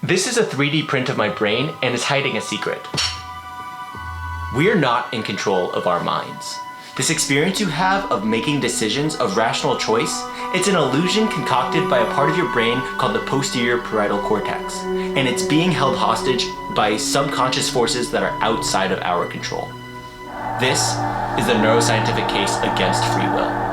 This is a 3D print of my brain and is hiding a secret. We're not in control of our minds. This experience you have of making decisions of rational choice, it's an illusion concocted by a part of your brain called the posterior parietal cortex, and it's being held hostage by subconscious forces that are outside of our control. This is the neuroscientific case against free will.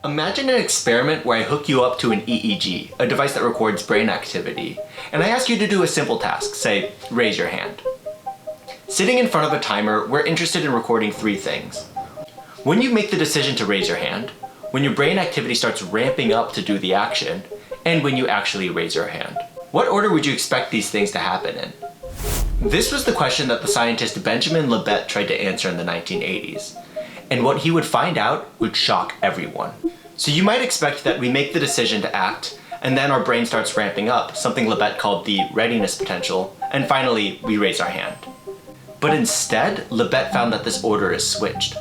Imagine an experiment where I hook you up to an EEG, a device that records brain activity, and I ask you to do a simple task, say, raise your hand. Sitting in front of a timer, we're interested in recording 3 things. When you make the decision to raise your hand, when your brain activity starts ramping up to do the action, and when you actually raise your hand. What order would you expect these things to happen in? This was the question that the scientist Benjamin Libet tried to answer in the 1980s. And what he would find out would shock everyone. So you might expect that we make the decision to act, and then our brain starts ramping up, something Libet called the readiness potential, and finally we raise our hand. But instead, Libet found that this order is switched.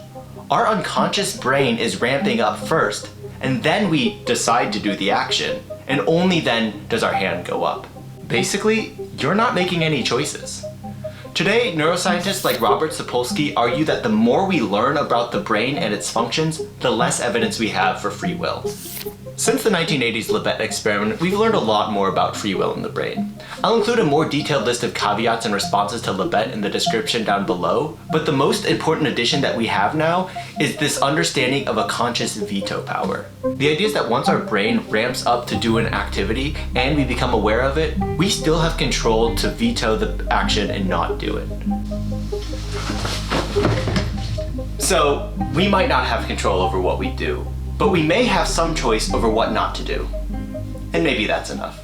Our unconscious brain is ramping up first, and then we decide to do the action, and only then does our hand go up. Basically, you're not making any choices. Today, neuroscientists like Robert Sapolsky argue that the more we learn about the brain and its functions, the less evidence we have for free will. Since the 1980s Libet experiment, we've learned a lot more about free will in the brain. I'll include a more detailed list of caveats and responses to Libet in the description down below, but the most important addition that we have now is this understanding of a conscious veto power. The idea is that once our brain ramps up to do an activity and we become aware of it, we still have control to veto the action and not do it. So, we might not have control over what we do, but we may have some choice over what not to do. And maybe that's enough.